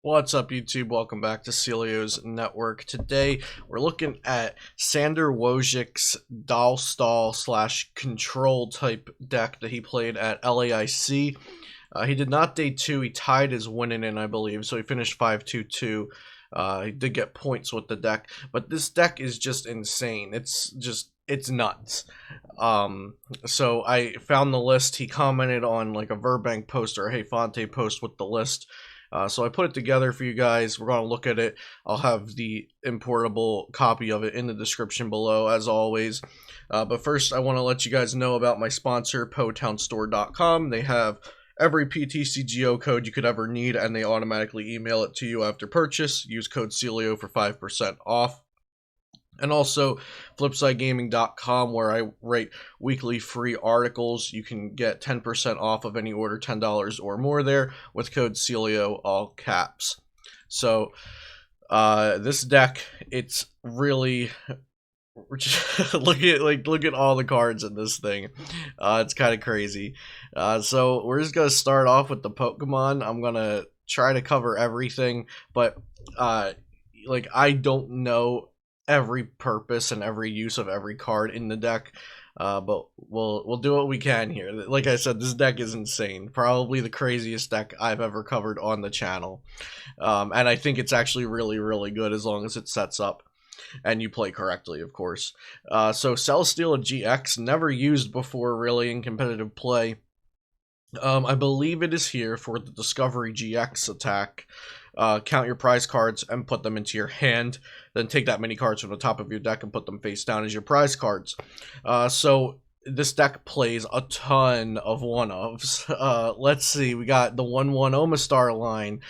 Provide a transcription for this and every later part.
What's up, YouTube? Welcome back to Celio's Network. Today, we're looking at Sander Wojcik's Doll Stall / Control type deck that he played at LAIC. He did not day 2. He tied his winning in, I believe, so he finished 5-2-2. He did get points with the deck, but this deck is just insane. It's nuts. So I found the list. He commented on like a Verbank post or a Hey Fonte post with the list. So I put it together for you guys. We're going to look at it. I'll have the importable copy of it in the description below, as always. But first, I want to let you guys know about my sponsor, PotownStore.com. They have every PTCGO code you could ever need, and they automatically email it to you after purchase. Use code CELIO for 5% off. And also flipsidegaming.com, where I write weekly free articles. You can get 10% off of any order $10 or more there with code CELIO, all caps. So this deck, it's really look at all the cards in this thing. It's kind of crazy. So we're just gonna start off with the Pokemon. I'm gonna try to cover everything, but like, I don't know every purpose and every use of every card in the deck, but we'll do what we can here. Like I said, this deck is insane. Probably the craziest deck I've ever covered on the channel, and I think it's actually really good as long as it sets up and you play correctly, of course. So Celesteela-GX, never used before really in competitive play. I believe it is here for the Discovery GX attack. Count your prize cards and put them into your hand. Then take that many cards from the top of your deck and put them face down as your prize cards. So this deck plays a ton of one-ofs. Let's see, we got the 1/1 Omastar line.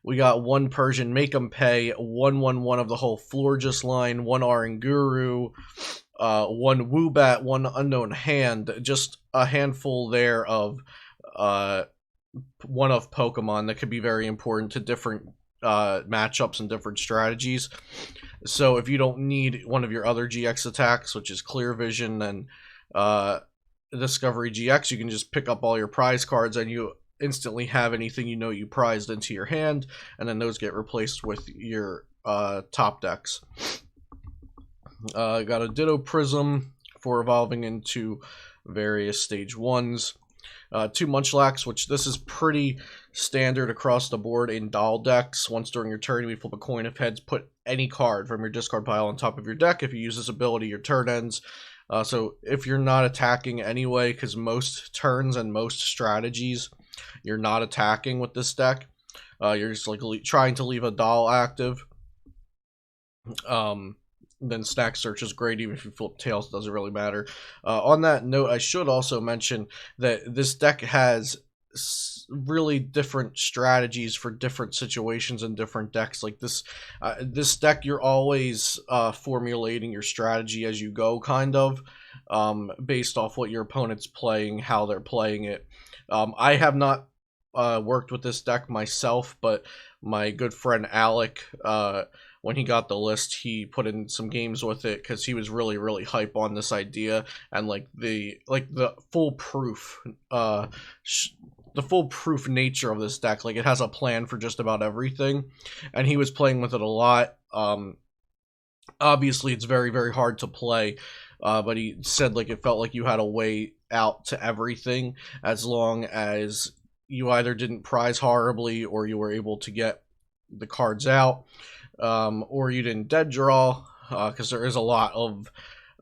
We got one Persian Make 'em Pay, 1/1 of the whole Florges line, one Oranguru, one Woobat, one Unknown Hand. Just a handful there of one-of Pokemon that could be very important to different matchups and different strategies. So if you don't need one of your other GX attacks, which is Clear Vision and Discovery GX, you can just pick up all your prize cards and you instantly have anything you know you prized into your hand, and then those get replaced with your top decks. Got a Ditto Prism for evolving into various stage 1s. 2 Munchlax, which this is pretty standard across the board in doll decks. Once during your turn, you flip a coin of heads, put any card from your discard pile on top of your deck. If you use this ability, your turn ends. So if you're not attacking anyway, because most turns and most strategies, you're not attacking with this deck. You're just like trying to leave a doll active. Then Stack Search is great. Even if you flip tails, it doesn't really matter. On that note, I should also mention that this deck has really different strategies for different situations and different decks. Like this deck, you're always formulating your strategy as you go, kind of, based off what your opponent's playing, how they're playing it. I have not worked with this deck myself, but my good friend Alec, when he got the list, he put in some games with it because he was really hype on this idea, and like the foolproof nature of this deck. Like, it has a plan for just about everything, and he was playing with it a lot. Obviously it's very hard to play, but he said like it felt like you had a way out to everything as long as you either didn't prize horribly, or you were able to get the cards out, or you didn't dead draw, because there is a lot of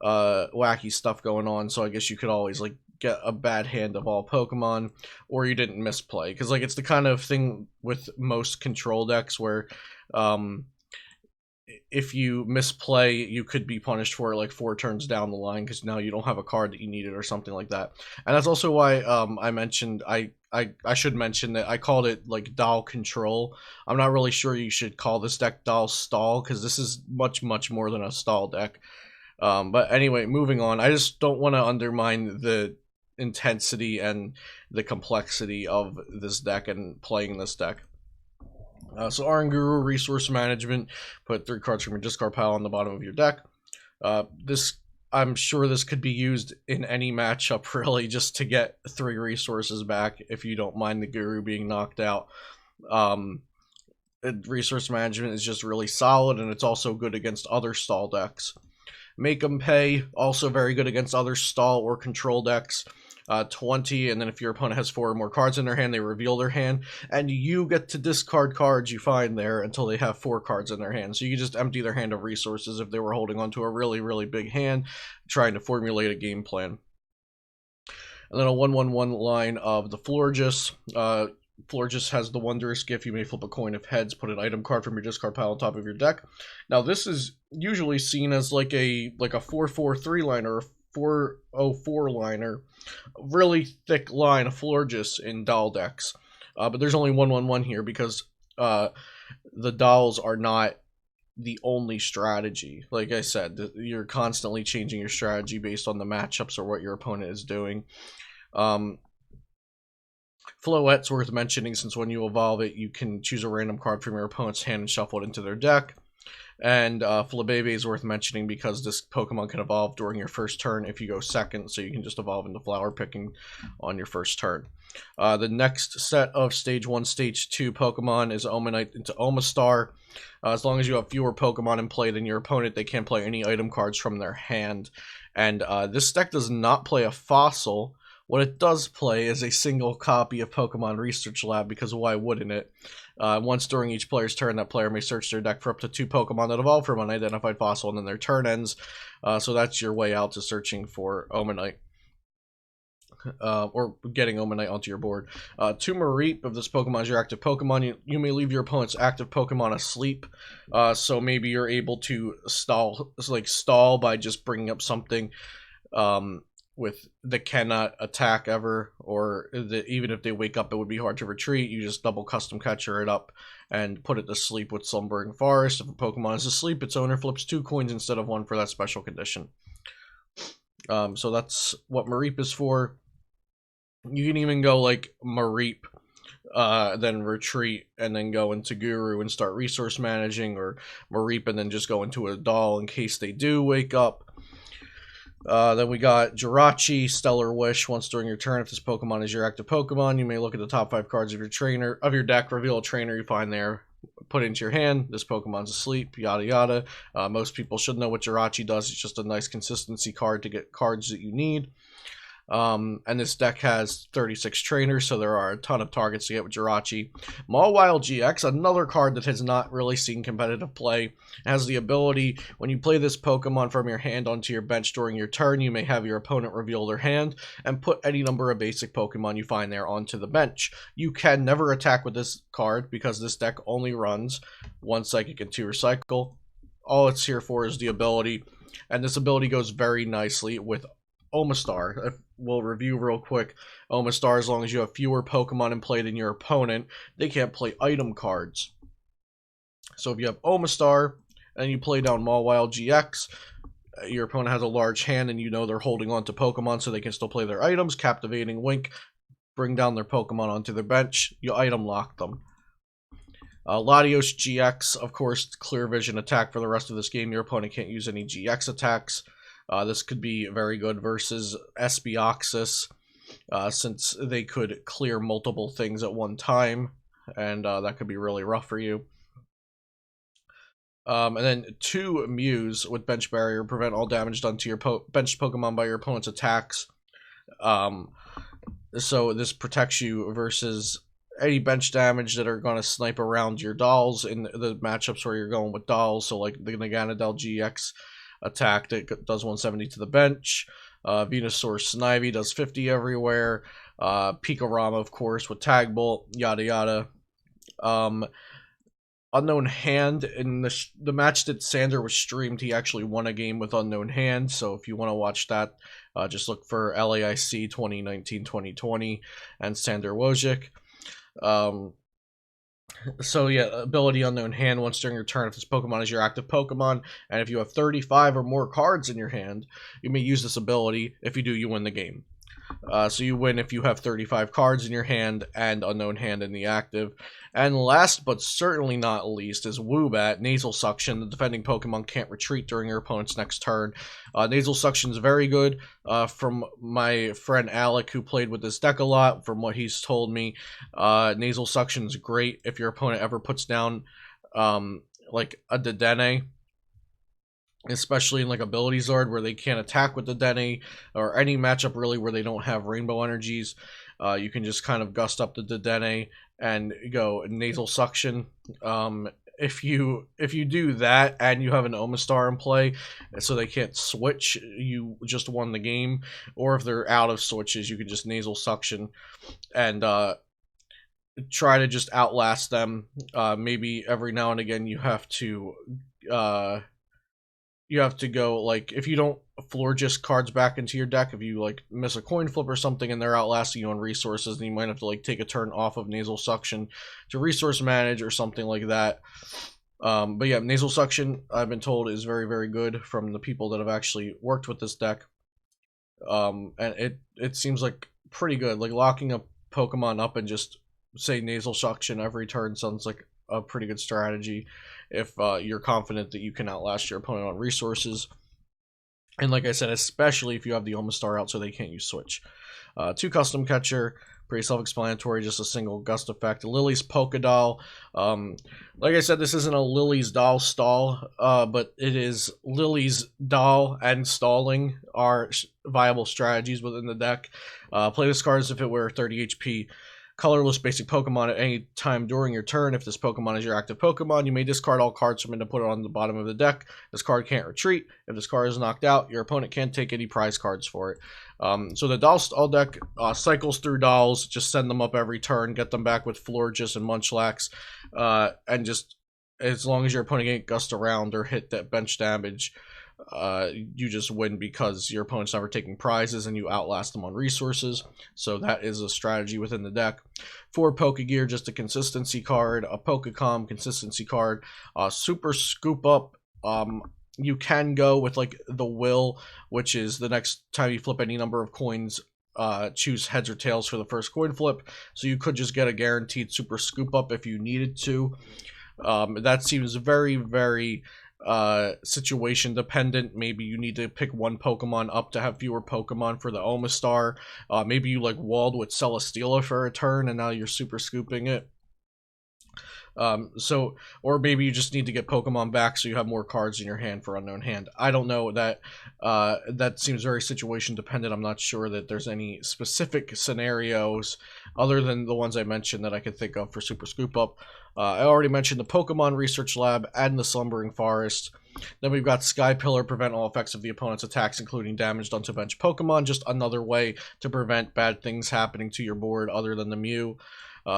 wacky stuff going on. So I guess you could always like get a bad hand of all Pokemon, or you didn't misplay, because like it's the kind of thing with most control decks where if you misplay, you could be punished for it like 4 turns down the line, because now you don't have a card that you needed or something like that. And that's also why I mentioned I should mention that I called it like Doll Control. I'm not really sure you should call this deck Doll Stall, because this is much more than a stall deck. But anyway, moving on. I just don't want to undermine the intensity and the complexity of this deck and playing this deck. So Oranguru Resource Management, put 3 cards from your discard pile on the bottom of your deck. I'm sure this could be used in any matchup, really, just to get 3 resources back if you don't mind the Guru being knocked out. resource management is just really solid, and it's also good against other stall decks. Make 'em Pay, also very good against other stall or control decks. 20, and then if your opponent has 4 or more cards in their hand, they reveal their hand, and you get to discard cards you find there until they have 4 cards in their hand. So you can just empty their hand of resources if they were holding onto a really, really big hand, trying to formulate a game plan. And then a 1/1/1 line of the Florges. Florges has the wondrous gift, you may flip a coin of heads, put an item card from your discard pile on top of your deck. Now this is usually seen as like a 4/4/3 liner or 4/04 liner, really thick line of Florges in doll decks. But there's only 1/1/1 here because the dolls are not the only strategy. Like I said, you're constantly changing your strategy based on the matchups or what your opponent is doing. Floette's worth mentioning since when you evolve it, you can choose a random card from your opponent's hand and shuffle it into their deck. And Flabébé is worth mentioning because this Pokemon can evolve during your first turn if you go second, so you can just evolve into flower picking on your first turn. The next set of Stage 1, Stage 2 Pokemon is Omanyte into Omastar. As long as you have fewer Pokemon in play than your opponent, they can't play any item cards from their hand. And this deck does not play a fossil. What it does play is a single copy of Pokémon Research Lab, because why wouldn't it? Once during each player's turn, that player may search their deck for up to 2 Pokemon that evolve from an identified fossil, and then their turn ends. So that's your way out to searching for Omanyte. Or getting Omanyte onto your board. To Mareep, if this Pokemon is your active Pokemon, you may leave your opponent's active Pokemon asleep. So maybe you're able to stall by just bringing up something with the cannot attack ever, or even if they wake up, it would be hard to retreat. You just double custom catcher it up and put it to sleep with Slumbering Forest. If a Pokemon is asleep, its owner flips 2 coins instead of 1 for that special condition. So that's what Mareep is for. You can even go like Mareep, then retreat, and then go into Guru and start resource managing, or Mareep and then just go into a doll in case they do wake up. Then we got Jirachi, Stellar Wish. Once during your turn, if this Pokemon is your active Pokemon, you may look at the top 5 cards of your deck, reveal a trainer you find there, put it into your hand. This Pokemon's asleep, yada yada. Most people should know what Jirachi does. It's just a nice consistency card to get cards that you need. And this deck has 36 trainers, so there are a ton of targets to get with Jirachi. Mawile-GX, another card that has not really seen competitive play, has the ability, when you play this Pokemon from your hand onto your bench during your turn, you may have your opponent reveal their hand and put any number of basic Pokemon you find there onto the bench. You can never attack with this card because this deck only runs 1 Psychic and 2 Recycle. All it's here for is the ability, and this ability goes very nicely with Omastar. We'll review real quick. Omastar, as long as you have fewer Pokemon in play than your opponent, they can't play item cards. So if you have Omastar and you play down Mawile-GX, your opponent has a large hand and you know they're holding on to Pokemon so they can still play their items. Captivating Wink, bring down their Pokemon onto their bench, you item lock them. Latios-GX, of course, clear vision attack for the rest of this game. Your opponent can't use any GX attacks. This could be very good versus Espeoxys, since they could clear multiple things at one time, and that could be really rough for you. And then 2 Mews with Bench Barrier, prevent all damage done to your benched Pokemon by your opponent's attacks. So this protects you versus any bench damage that are going to snipe around your dolls in the matchups where you're going with dolls. So like the Naganadel GX attack that does 170 to the bench. Venusaur Snivy does 50 everywhere. Pikorama, of course, with Tag Bolt, yada yada. Unown Hand, in the match that Sander was streamed, he actually won a game with Unown Hand, so if you want to watch that, just look for LAIC 2019-2020 and Sander Wojcik. So yeah, ability Unown Hand. Once during your turn, if this Pokemon is your active Pokemon, and if you have 35 or more cards in your hand, you may use this ability. If you do, you win the game. So you win if you have 35 cards in your hand and Unknown Hand in the active. And last but certainly not least is Woobat, Nasal Suction. The defending Pokemon can't retreat during your opponent's next turn. Nasal Suction is very good. From my friend Alec, who played with this deck a lot, from what he's told me, Nasal Suction is great if your opponent ever puts down like a Dedenne, especially in like Ability Zard where they can't attack with the Dedenne, or any matchup really where they don't have Rainbow Energies. You can just kind of gust up the Dedenne and go Nasal Suction. If you do that and you have an Omastar in play, so they can't switch, you just won the game. Or if they're out of switches, you can just Nasal Suction and try to just outlast them. Maybe every now and again you have to go, like, if you don't Florges cards back into your deck, if you like miss a coin flip or something and they're outlasting you on resources, then you might have to like take a turn off of Nasal Suction to resource manage or something like that. But yeah, Nasal Suction, I've been told, is very, very good from the people that have actually worked with this deck. And it seems like pretty good. Like, locking a Pokemon up and just say Nasal Suction every turn sounds like a pretty good strategy if you're confident that you can outlast your opponent on resources. And like I said, especially if you have the Omastar out so they can't use Switch. 2 Custom Catcher, pretty self-explanatory, just a single gust effect. Lily's Pokédoll. Like I said, this isn't a Lily's Doll stall, but it is Lily's Doll and stalling are viable strategies within the deck. Play this card as if it were 30 HP. Colorless basic Pokemon at any time during your turn. If this Pokemon is your active Pokemon, you may discard all cards from it and put it on the bottom of the deck. This card can't retreat. If this card is knocked out, your opponent can't take any prize cards for it. So the Doll Stall deck cycles through dolls, just send them up every turn, get them back with Florges and Munchlax, and just, as long as your opponent ain't gust around or hit that bench damage, you just win because your opponent's never taking prizes and you outlast them on resources. So that is a strategy within the deck. 4 Pokegear, just a consistency card. A Pokecom, consistency card. Super Scoop Up. You can go with like the Will, which is the next time you flip any number of coins, choose heads or tails for the first coin flip. So you could just get a guaranteed Super Scoop Up if you needed to. That seems very, very situation dependent. Maybe you need to pick one Pokemon up to have fewer Pokemon for the Omastar. Maybe you like walled with Celesteela for a turn and now you're super scooping it. Or maybe you just need to get Pokemon back so you have more cards in your hand for Unknown Hand. I don't know. That seems very situation dependent. I'm not sure that there's any specific scenarios other than the ones I mentioned that I could think of for Super Scoop Up. I already mentioned the Pokemon Research Lab and the Slumbering Forest. Then we've got Sky Pillar, prevent all effects of the opponent's attacks, including damage done to bench Pokemon. Just another way to prevent bad things happening to your board other than the Mew.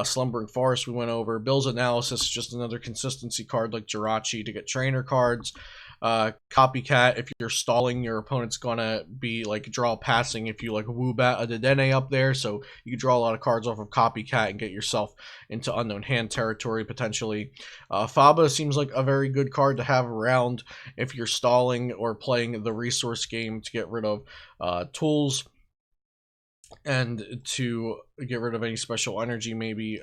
Slumbering Forest we went over. Bill's Analysis, just another consistency card like Jirachi to get trainer cards. Copycat, if you're stalling, your opponent's gonna be like draw passing if you like Woobat a Dedenne up there, so you can draw a lot of cards off of Copycat and get yourself into Unknown Hand territory potentially. Faba seems like a very good card to have around if you're stalling or playing the resource game to get rid of tools and to get rid of any special energy, maybe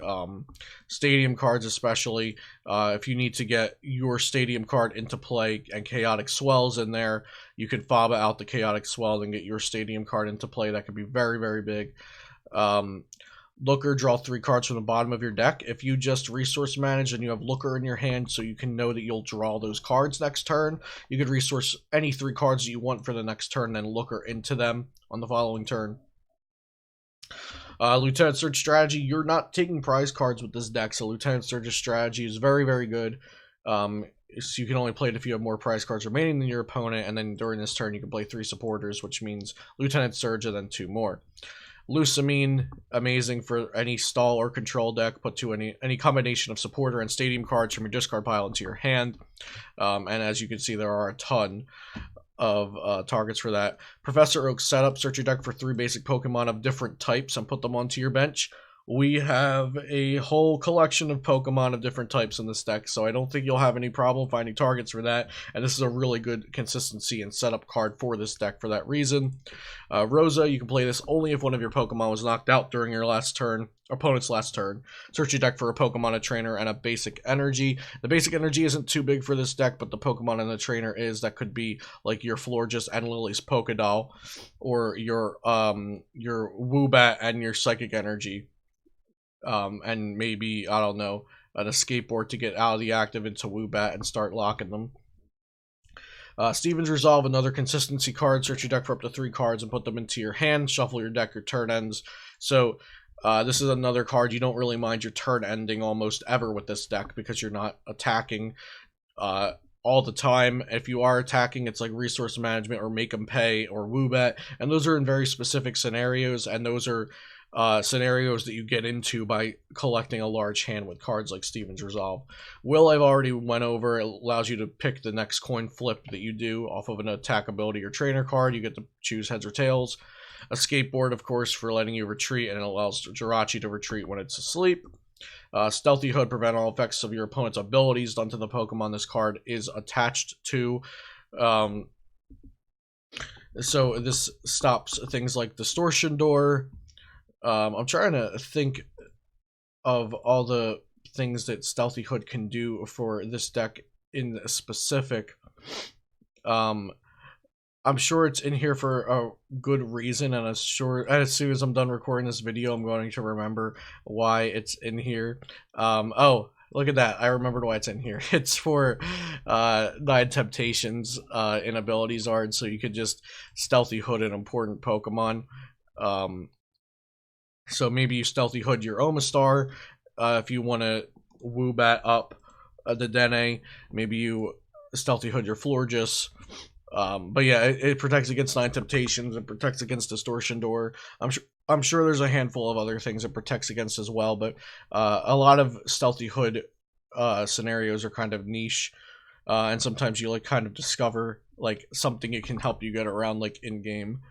stadium cards especially. If you need to get your stadium card into play and Chaotic Swells in there, you can Faba out the Chaotic Swell and get your stadium card into play. That could be very, very big. Looker, draw 3 cards from the bottom of your deck. If you just resource manage and you have Looker in your hand so you can know that you'll draw those cards next turn, you could resource any 3 cards that you want for the next turn and then Looker into them on the following turn. Lieutenant Surge strategy, you're not taking prize cards with this deck, so Lieutenant Surge's strategy is very, very good. So you can only play it if you have more prize cards remaining than your opponent, and then during this turn you can play 3 supporters, which means Lieutenant Surge and then 2 more. Lusamine, amazing for any stall or control deck. Put any combination of supporter and stadium cards from your discard pile into your hand. And as you can see, there are a ton of targets for that. Professor Oak setup, search your deck for 3 basic Pokemon of different types and put them onto your bench. we have a whole collection of Pokemon of different types in this deck, so I don't think you'll have any problem finding targets for that, and this is a really good consistency and setup card for this deck for that reason. Rosa, you can play this only if one of your Pokemon was knocked out during your opponent's last turn. Search your deck for a Pokemon, a trainer, and a basic energy. The basic energy isn't too big for this deck, but the Pokemon and the trainer is. That could be like your Florges and Lily's Pokédoll, or your Woobat and your Psychic Energy. And maybe, I don't know, an escape board to get out of the active into Woobat and start locking them. Steven's Resolve, another consistency card. Search your deck for up to 3 cards and put them into your hand. Shuffle your deck, your turn ends. So, this is another card you don't really mind your turn ending almost ever with this deck because you're not attacking all the time. If you are attacking, it's like Resource Management or Make 'em Pay or Woobat, and those are in very specific scenarios, and those are scenarios that you get into by collecting a large hand with cards like Steven's Resolve. Will, I've already went over. It allows you to pick the next coin flip that you do off of an attack ability or trainer card. You get to choose heads or tails. A skateboard, of course, for letting you retreat, and it allows Jirachi to retreat when it's asleep. Stealthy Hood, prevent all effects of your opponent's abilities done to the Pokemon this card is attached to. So this stops things like Distortion Door. I'm trying to think of all the things that Stealthy Hood can do for this deck in specific. I'm sure it's in here for a good reason, and as soon as I'm done recording this video, I'm going to remember why it's in here. Oh, look at that. I remembered why it's in here. It's for 9 Temptations in Ability Zard, so you could just Stealthy Hood an important Pokemon. So maybe you Stealthy Hood your Omastar if you want to Woobat up the Dene. Maybe you Stealthy Hood your Florges. But yeah, it protects against 9 Temptations. It protects against Distortion Door. I'm sure there's a handful of other things it protects against as well. But a lot of Stealthy Hood scenarios are kind of niche, and sometimes you like kind of discover like something it can help you get around like in game.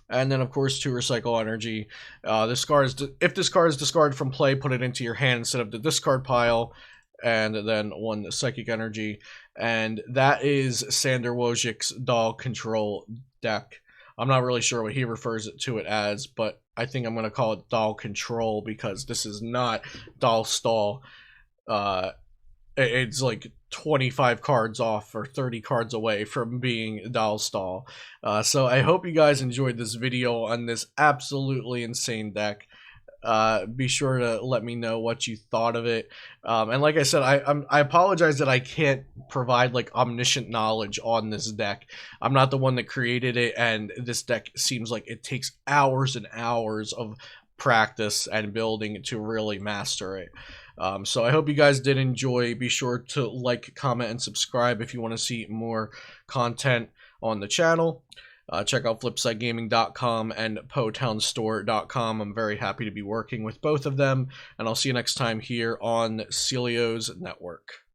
And then of course to recycle energy. This card is if this card is discarded from play, put it into your hand instead of the discard pile. And then 1 Psychic Energy, and that is Sander Wojcik's Doll Control deck. I'm not really sure what he refers to it as, but I think I'm going to call it Doll Control because this is not Doll Stall. It's like 25 cards off or 30 cards away from being Doll Stall. So I hope you guys enjoyed this video on this absolutely insane deck. Be sure to let me know what you thought of it. And like I said, I apologize that I can't provide like omniscient knowledge on this deck. I'm not the one that created it, and this deck seems like it takes hours and hours of practice and building to really master it. So I hope you guys did enjoy. Be sure to like, comment, and subscribe if you want to see more content on the channel. Check out flipsidegaming.com and potownstore.com. I'm very happy to be working with both of them, and I'll see you next time here on Celio's Network.